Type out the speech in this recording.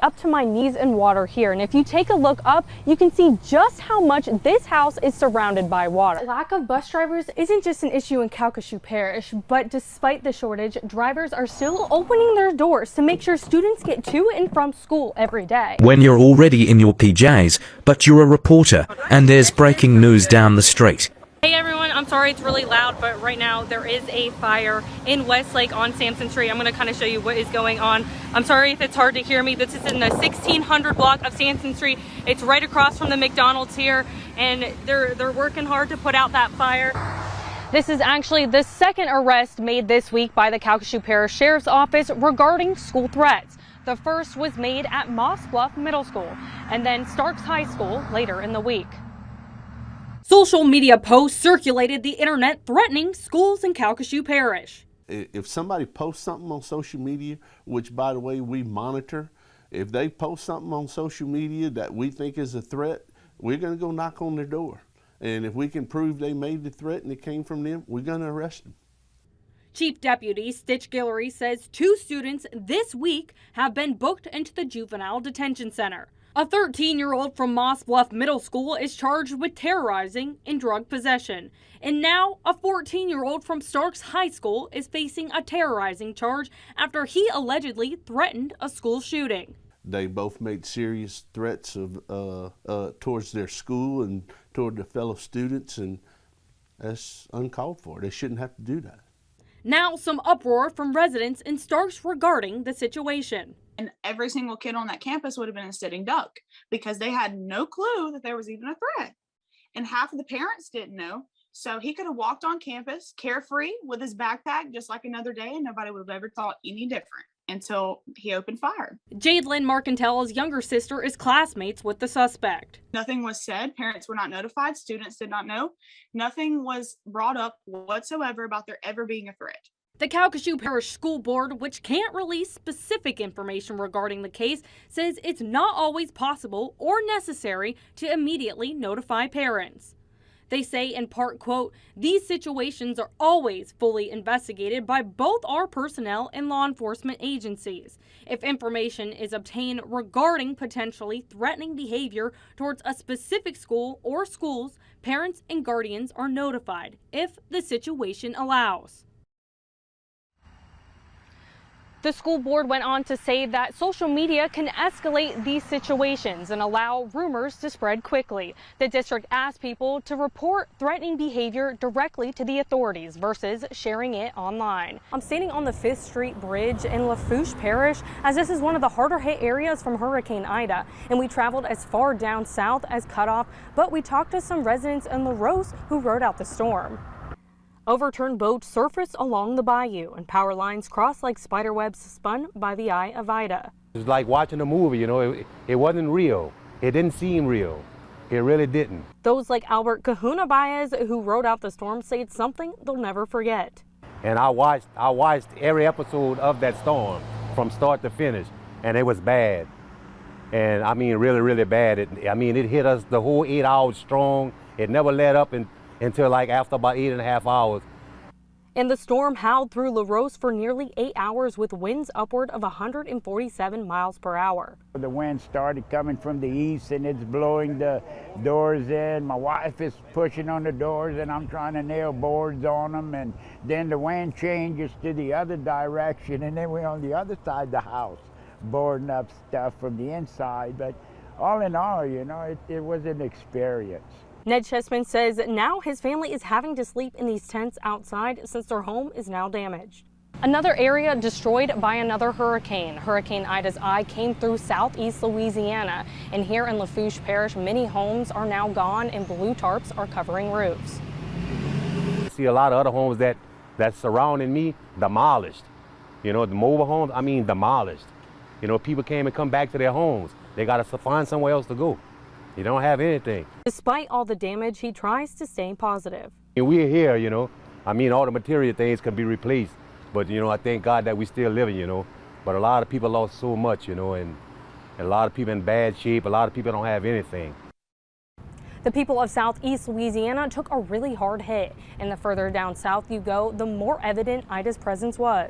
Up to my knees in water here, and if you take a look up, you can see just how much this house is surrounded by water. Lack of bus drivers isn't just an issue in Calcasieu Parish, but despite the shortage, drivers are still opening their doors to make sure students get to and from school every day. When you're already in your PJs, but you're a reporter, and there's breaking news down the street. Hey everyone, I'm sorry it's really loud, but right now there is a fire in Westlake on Sampson Street. I'm going to kind of show you what is going on. I'm sorry if it's hard to hear me. This is in the 1600 block of Sampson Street. It's right across from the McDonald's here, and they're working hard to put out that fire. This is actually the second arrest made this week by the Calcasieu Parish Sheriff's Office regarding school threats. The first was made at Moss Bluff Middle School and then Starks High School later in the week. Social media posts circulated the internet threatening schools in Calcasieu Parish. If somebody posts something on social media, which by the way we monitor, if they post something on social media that we think is a threat, we're going to go knock on their door. And if we can prove they made the threat and it came from them, we're going to arrest them. Chief Deputy Stitch Guillory says 2 students this week have been booked into the Juvenile Detention Center. A 13-year-old from Moss Bluff Middle School is charged with terrorizing and drug possession. And now a 14-year-old from Starks High School is facing a terrorizing charge after he allegedly threatened a school shooting. They both made serious threats towards their school and toward their fellow students, and that's uncalled for. They shouldn't have to do that. Now some uproar from residents in Starks regarding the situation. And every single kid on that campus would have been a sitting duck because they had no clue that there was even a threat. And half of the parents didn't know. So he could have walked on campus carefree with his backpack just like another day, and nobody would have ever thought any different until he opened fire. Jadelyn Marcantel's younger sister is classmates with the suspect. Nothing was said. Parents were not notified. Students did not know. Nothing was brought up whatsoever about there ever being a threat. The Calcasieu Parish School Board, which can't release specific information regarding the case, says it's not always possible or necessary to immediately notify parents. They say in part, quote, "These situations are always fully investigated by both our personnel and law enforcement agencies. If information is obtained regarding potentially threatening behavior towards a specific school or schools, parents and guardians are notified if the situation allows." The school board went on to say that social media can escalate these situations and allow rumors to spread quickly. The district asked people to report threatening behavior directly to the authorities versus sharing it online. I'm standing on the 5th Street Bridge in Lafourche Parish, as this is one of the harder hit areas from Hurricane Ida, and we traveled as far down south as Cutoff, but we talked to some residents in La Rose who rode out the storm. Overturned boats surfaced along the bayou, and power lines crossed like spiderwebs spun by the eye of Ida. It's like watching a movie, you know, it wasn't real. It didn't seem real. It really didn't. Those like Albert Kahuna Baez, who rode out the storm, say it's something they'll never forget. And I watched every episode of that storm from start to finish, and it was bad. And I mean, really, really bad. It hit us the whole 8 hours strong. It never let up until like after about 8.5 hours. And the storm howled through La Rose for nearly 8 hours with winds upward of 147 miles per hour. The wind started coming from the east and it's blowing the doors in. My wife is pushing on the doors and I'm trying to nail boards on them, and then the wind changes to the other direction and then we're on the other side of the house boarding up stuff from the inside. But all in all, you know, it was an experience. Ned Chessman says now his family is having to sleep in these tents outside since their home is now damaged. Another area destroyed by another hurricane. Hurricane Ida's eye came through southeast Louisiana, and here in Lafourche Parish, many homes are now gone and blue tarps are covering roofs. I see a lot of other homes that's surrounding me demolished. You know, the mobile homes, I mean demolished. You know, people can't even come back to their homes. They got to find somewhere else to go. You don't have anything. Despite all the damage, he tries to stay positive. And we're here, you know. I mean, all the material things can be replaced. But, you know, I thank God that we're still living, you know. But a lot of people lost so much, you know, and a lot of people in bad shape. A lot of people don't have anything. The people of southeast Louisiana took a really hard hit. And the further down south you go, the more evident Ida's presence was.